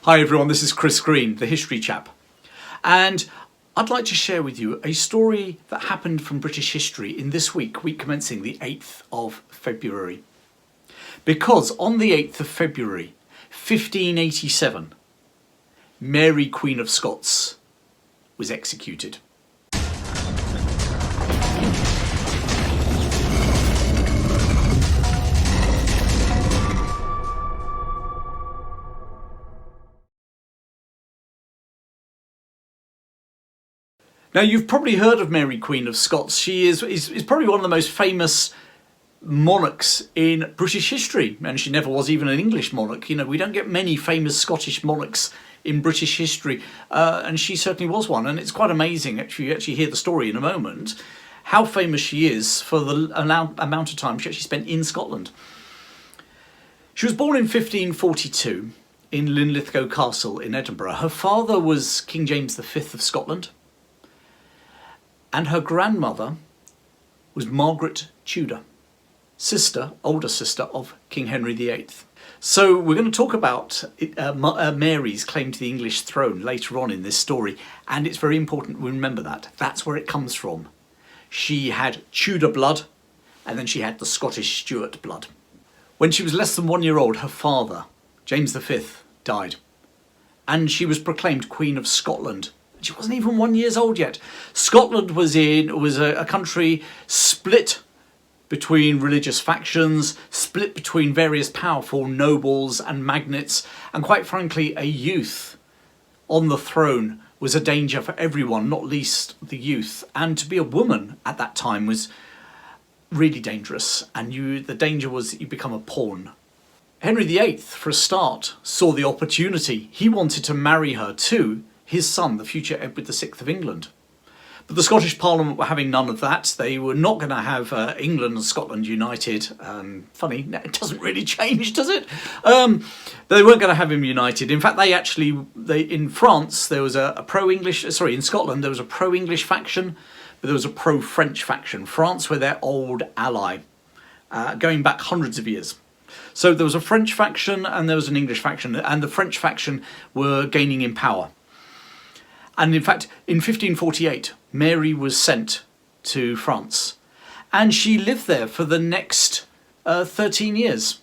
Hi everyone, this is Chris Green, the history chap, and I'd like to share with you a story that happened from British history in this week commencing the 8th of February. Because on the 8th of February 1587, Mary Queen of Scots was executed. Now, you've probably heard of Mary Queen of Scots. She is probably one of the most famous monarchs in British history, and she never was even an English monarch. You know, we don't get many famous Scottish monarchs in British history, and she certainly was one. And it's quite amazing, actually, you actually hear the story in a moment, how famous she is for the amount of time she actually spent in Scotland. She was born in 1542 in Linlithgow Castle in Edinburgh. Her father was King James V of Scotland, and her grandmother was Margaret Tudor, older sister of King Henry VIII. So we're going to talk about Mary's claim to the English throne later on in this story, and it's very important we remember that. That's where it comes from. She had Tudor blood, and then she had the Scottish Stuart blood. When she was less than 1 year old, her father, James V, died, and she was proclaimed Queen of Scotland. She wasn't even 1 year old yet. Scotland was a country split between religious factions, split between various powerful nobles and magnates, and quite frankly, a youth on the throne was a danger for everyone, not least the youth. And to be a woman at that time was really dangerous, and the danger was that you become a pawn. Henry VIII, for a start, saw the opportunity. He wanted to marry her to his son, the future Edward VI of England. But the Scottish Parliament were having none of that. They were not going to have England and Scotland united. Funny, it doesn't really change, does it? They weren't going to have him united. In fact, in France, there was in Scotland, there was a pro-English faction, but there was a pro-French faction. France were their old ally, going back hundreds of years. So there was a French faction and there was an English faction, and the French faction were gaining in power. And in fact, in 1548, Mary was sent to France, and she lived there for the next 13 years.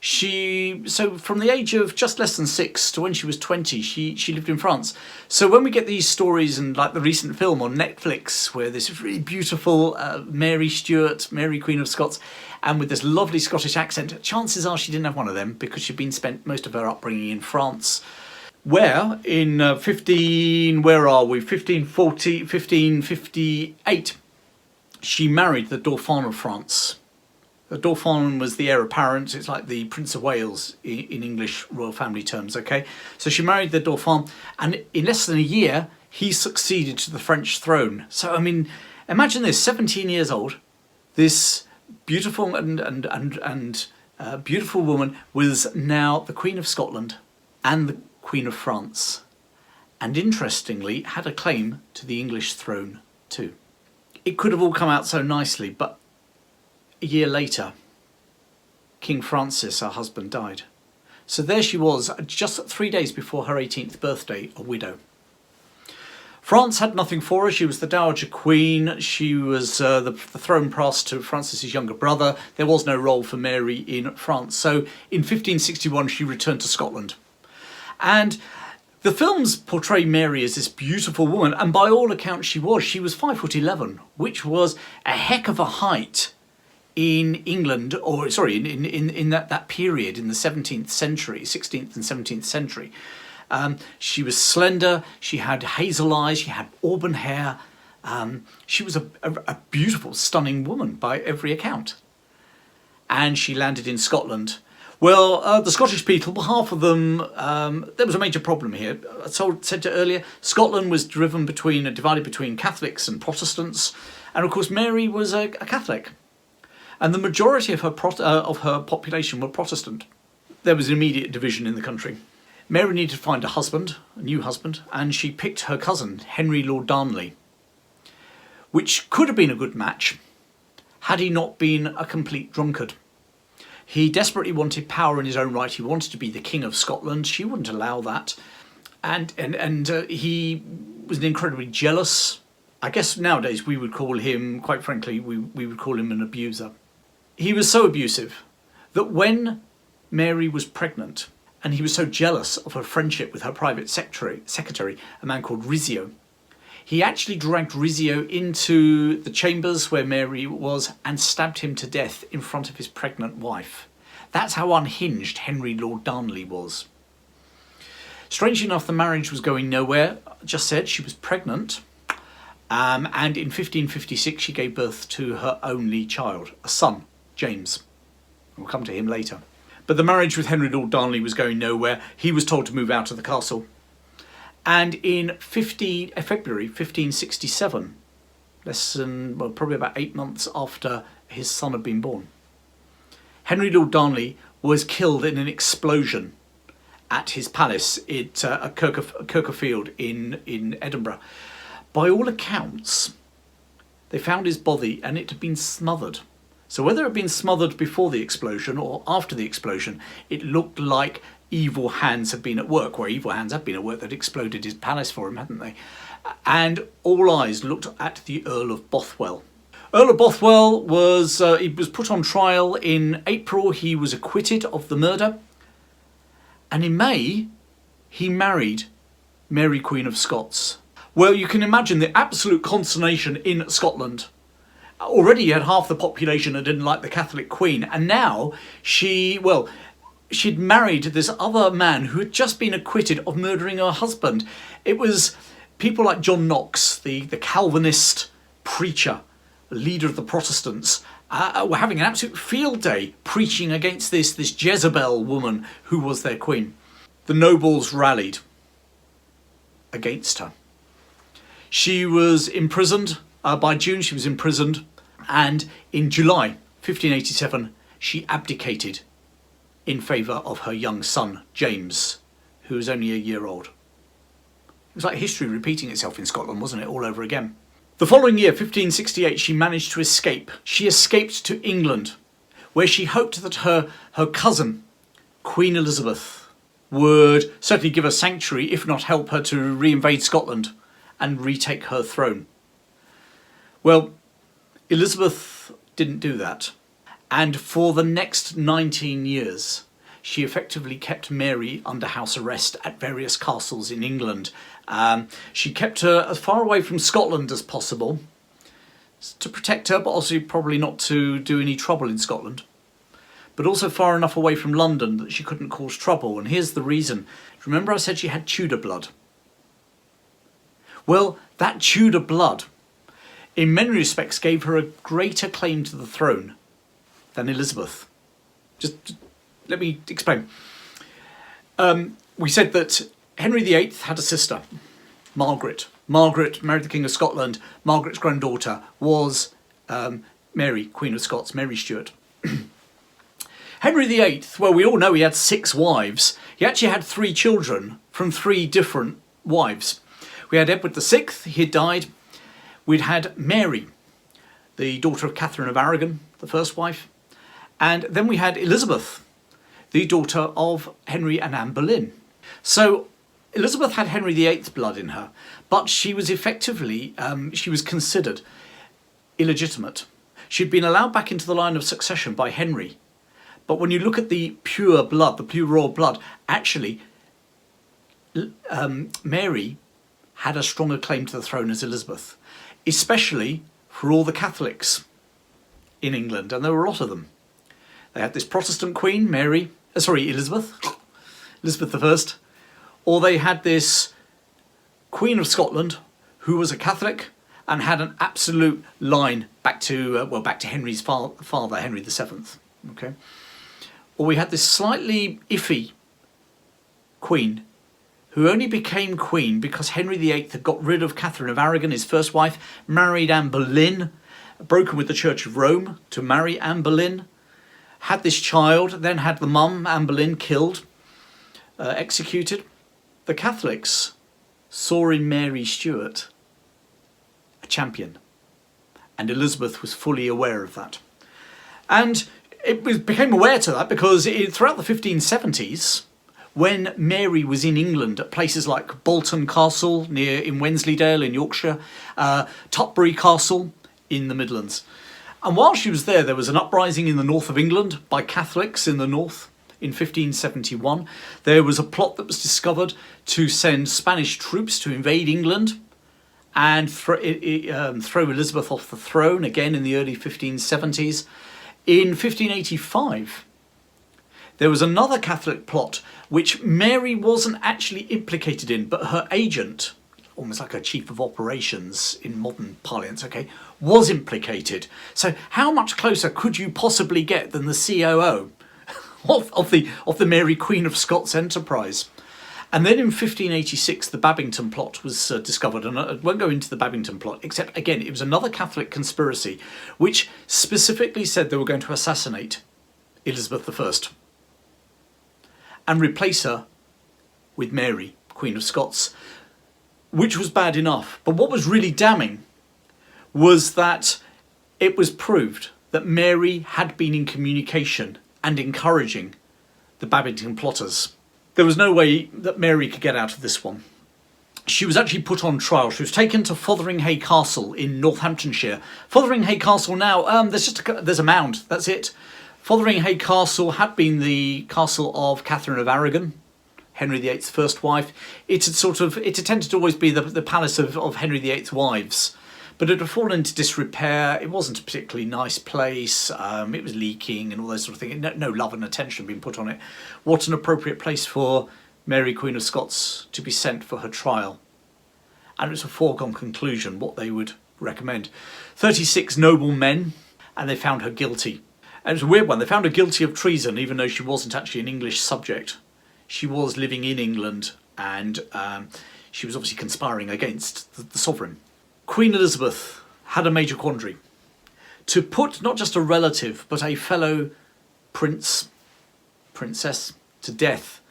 So from the age of just less than 6 to when she was 20, she lived in France. So when we get these stories, and like the recent film on Netflix, where this really beautiful Mary Stuart, Mary Queen of Scots, and with this lovely Scottish accent, chances are she didn't have one of them, because she'd spent most of her upbringing in France, where in 1558, she married the Dauphin of France. The Dauphin was the heir apparent. It's like the Prince of Wales in English royal family terms, okay? So she married the Dauphin, and in less than a year, he succeeded to the French throne. So, I mean, imagine this, 17 years old, this beautiful beautiful woman was now the Queen of Scotland and the Queen of France, and interestingly had a claim to the English throne too. It could have all come out so nicely, but a year later, King Francis, her husband, died. So there she was, just 3 days before her 18th birthday, a widow. France had nothing for her. She was the Dowager Queen. She was the throne passed to Francis's younger brother. There was no role for Mary in France. So in 1561, she returned to Scotland. And the films portray Mary as this beautiful woman, and by all accounts she was 5'11", which was a heck of a height in England, or sorry, in that period in the 17th century, 16th and 17th century. She was slender, she had hazel eyes, she had auburn hair. She was a beautiful, stunning woman by every account. And she landed in Scotland. Well, the Scottish people, half of them, there was a major problem here. I said earlier, Scotland was divided between Catholics and Protestants, and of course Mary was a Catholic, and the majority of her population were Protestant. There was an immediate division in the country. Mary needed to find a new husband, and she picked her cousin, Henry Lord Darnley, which could have been a good match had he not been a complete drunkard. He desperately wanted power in his own right. He wanted to be the King of Scotland. She wouldn't allow that. And he was incredibly jealous. I guess nowadays we would call him, quite frankly, we would call him an abuser. He was so abusive that when Mary was pregnant, and he was so jealous of her friendship with her private secretary, a man called Rizzio, he actually dragged Rizzio into the chambers where Mary was and stabbed him to death in front of his pregnant wife. That's how unhinged Henry Lord Darnley was. Strangely enough, the marriage was going nowhere. I just said she was pregnant. And in 1556, she gave birth to her only child, a son, James. We'll come to him later. But the marriage with Henry Lord Darnley was going nowhere. He was told to move out of the castle. And in February 1567, probably about 8 months after his son had been born, Henry Lord Darnley was killed in an explosion at his palace at Kirkerfield in Edinburgh. By all accounts, they found his body and it had been smothered. So whether it had been smothered before the explosion or after the explosion, it looked like evil hands had been at work. Where evil hands had been at work, they'd exploded his palace for him, hadn't they? And all eyes looked at the Earl of Bothwell. Earl of Bothwell was put on trial in April. He was acquitted of the murder. And in May, he married Mary Queen of Scots. Well, you can imagine the absolute consternation in Scotland. Already you had half the population that didn't like the Catholic Queen, and now she'd married this other man who had just been acquitted of murdering her husband. It was people like John Knox, the Calvinist preacher, leader of the Protestants, were having an absolute field day preaching against this Jezebel woman who was their queen. The nobles rallied against her. She was imprisoned. By June she was imprisoned, and in July 1587 she abdicated in favour of her young son James, who was only a year old. It was like history repeating itself in Scotland, wasn't it, all over again? The following year, 1568, she managed to escape. She escaped to England, where she hoped that her cousin, Queen Elizabeth, would certainly give her sanctuary, if not help her to reinvade Scotland and retake her throne. Well, Elizabeth didn't do that. And for the next 19 years, she effectively kept Mary under house arrest at various castles in England. She kept her as far away from Scotland as possible to protect her, but also probably not to do any trouble in Scotland. But also far enough away from London that she couldn't cause trouble. And here's the reason. Remember I said she had Tudor blood? Well, that Tudor blood, in many respects, gave her a greater claim to the throne than Elizabeth. Just let me explain. We said that Henry VIII had a sister, Margaret. Margaret married the King of Scotland. Margaret's granddaughter was Mary, Queen of Scots, Mary Stuart. Henry VIII, well, we all know he had 6 wives. He actually had 3 children from 3 different wives. We had Edward VI, he had died. We'd had Mary, the daughter of Catherine of Aragon, the first wife. And then we had Elizabeth, the daughter of Henry and Anne Boleyn. So Elizabeth had Henry VIII's blood in her, but she was effectively, she was considered illegitimate. She'd been allowed back into the line of succession by Henry. But when you look at the pure blood, the pure royal blood, actually, Mary had a stronger claim to the throne as Elizabeth, especially for all the Catholics in England, and there were a lot of them. They had this Protestant queen, Elizabeth I, or they had this Queen of Scotland, who was a Catholic and had an absolute line back to Henry's father, Henry VII. Okay, or we had this slightly iffy queen, who only became queen because Henry VIII had got rid of Catherine of Aragon, his first wife, married Anne Boleyn, broken with the Church of Rome to marry Anne Boleyn, had this child, then had the mum, Anne Boleyn, killed, executed. The Catholics saw in Mary Stuart a champion, and Elizabeth was fully aware of that. And became aware to that because throughout the 1570s, when Mary was in England at places like Bolton Castle in Wensleydale in Yorkshire, Tutbury Castle in the Midlands. And while she was there was an uprising in the north of England by Catholics in the north in 1571. There was a plot that was discovered to send Spanish troops to invade England and throw Elizabeth off the throne again in the early 1570s. In 1585, there was another Catholic plot which Mary wasn't actually implicated in, but her agent, almost like a chief of operations in modern parlance, okay, was implicated. So how much closer could you possibly get than the COO of the Mary Queen of Scots enterprise? And then in 1586, the Babington plot was discovered, and I won't go into the Babington plot, except, again, it was another Catholic conspiracy which specifically said they were going to assassinate Elizabeth I and replace her with Mary, Queen of Scots, which was bad enough. But what was really damning was that it was proved that Mary had been in communication and encouraging the Babington plotters. There was no way that Mary could get out of this one. She was actually put on trial. She was taken to Fotheringhay Castle in Northamptonshire. Fotheringhay Castle now, there's a mound, that's it. Fotheringhay Castle had been the castle of Catherine of Aragon, Henry VIII's first wife. It had tended to always be the palace of Henry VIII's wives, but it had fallen into disrepair. It wasn't a particularly nice place. It was leaking and all those sort of things. No love and attention being put on it. What an appropriate place for Mary Queen of Scots to be sent for her trial. And it was a foregone conclusion what they would recommend. 36 noble men, and they found her guilty. And it was a weird one. They found her guilty of treason, even though she wasn't actually an English subject. She was living in England, and she was obviously conspiring against the sovereign. Queen Elizabeth had a major quandary. To put not just a relative, but a fellow princess to death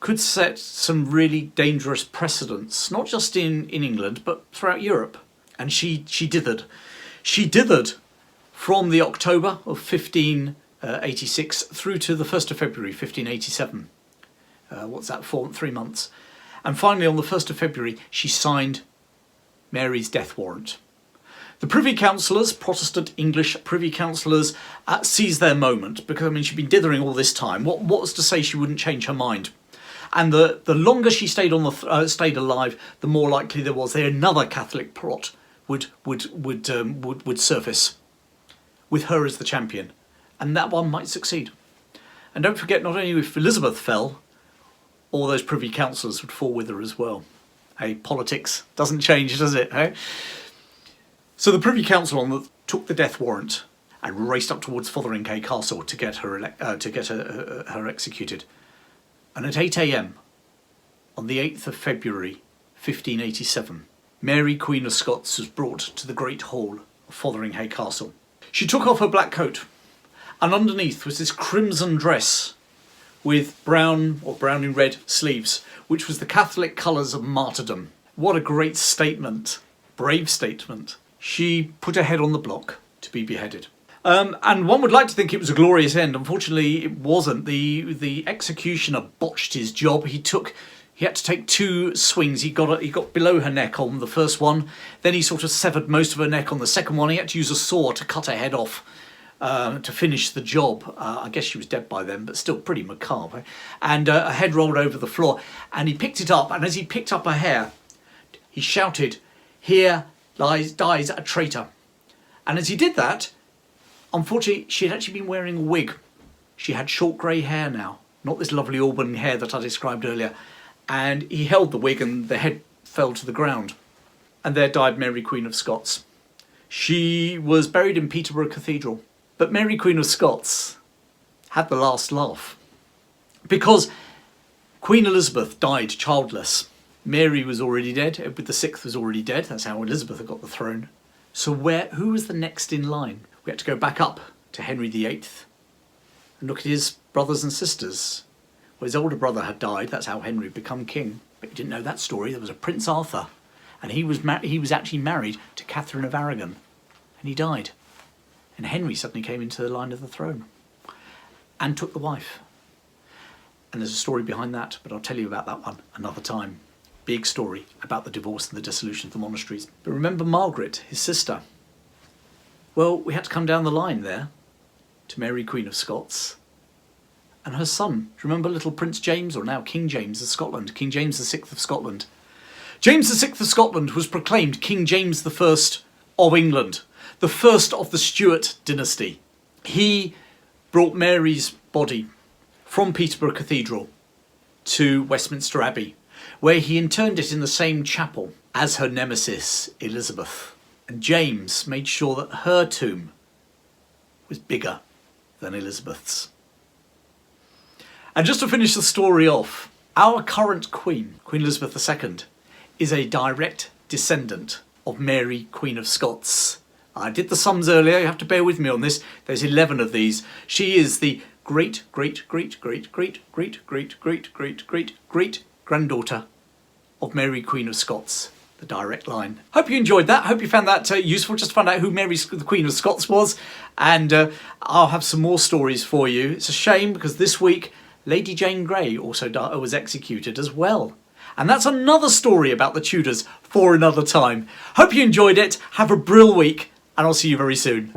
could set some really dangerous precedents, not just in England, but throughout Europe. And she dithered. She dithered from the October of 1586 through to the 1st of February 1587. What's that, 3 months? And finally, on the 1st of February, she signed Mary's death warrant. The Privy Councillors, Protestant English Privy Councillors, seized their moment because, I mean, she'd been dithering all this time. What was to say she wouldn't change her mind? And the longer she stayed stayed alive, the more likely there was that another Catholic plot would surface with her as the champion, and that one might succeed. And don't forget, not only if Elizabeth fell, all those Privy Councillors would fall with her as well. Hey, politics doesn't change, does it? Hey? So the Privy Council took the death warrant and raced up towards Fotheringhay Castle to get her executed. And at 8 a.m. on the 8th of February 1587, Mary Queen of Scots was brought to the Great Hall of Fotheringhay Castle. She took off her black coat, and underneath was this crimson dress with brown or browny red sleeves, which was the Catholic colours of martyrdom. What a great statement, brave statement. She put her head on the block to be beheaded. And one would like to think it was a glorious end. Unfortunately, it wasn't. The executioner botched his job. He had to take 2 swings. He got below her neck on the first one. Then he sort of severed most of her neck on the second one. He had to use a saw to cut her head off to finish the job. I guess she was dead by then, but still pretty macabre. And her head rolled over the floor. And he picked it up. And as he picked up her hair, he shouted, "Here dies a traitor." And as he did that, unfortunately, she had actually been wearing a wig. She had short grey hair now, not this lovely auburn hair that I described earlier. And he held the wig and the head fell to the ground. And there died Mary Queen of Scots. She was buried in Peterborough Cathedral. But Mary Queen of Scots had the last laugh, because Queen Elizabeth died childless. Mary was already dead. Edward VI was already dead. That's how Elizabeth had got the throne. So who was the next in line? We had to go back up to Henry VIII and look at his brothers and sisters. Well, his older brother had died. That's how Henry had become king. But you didn't know that story. There was a Prince Arthur, and he was actually married to Catherine of Aragon, and he died. And Henry suddenly came into the line of the throne and took the wife. And there's a story behind that, but I'll tell you about that one another time. Big story about the divorce and the dissolution of the monasteries. But remember Margaret, his sister? Well, we had to come down the line there to Mary Queen of Scots and her son. Do you remember little Prince James, or now King James of Scotland? King James VI of Scotland. James VI of Scotland was proclaimed King James I of England, the first of the Stuart dynasty. He brought Mary's body from Peterborough Cathedral to Westminster Abbey, where he interned it in the same chapel as her nemesis Elizabeth. And James made sure that her tomb was bigger than Elizabeth's. And just to finish the story off, our current Queen, Queen Elizabeth II, is a direct descendant of Mary Queen of Scots. I did the sums earlier, you have to bear with me on this. There's 11 of these. She is the great granddaughter of Mary Queen of Scots, the direct line. Hope you enjoyed that. Hope you found that useful, just to find out who Mary the Queen of Scots was. And I'll have some more stories for you. It's a shame because this week Lady Jane Grey also was executed as well. And that's another story about the Tudors for another time. Hope you enjoyed it. Have a brill week, and I'll see you very soon.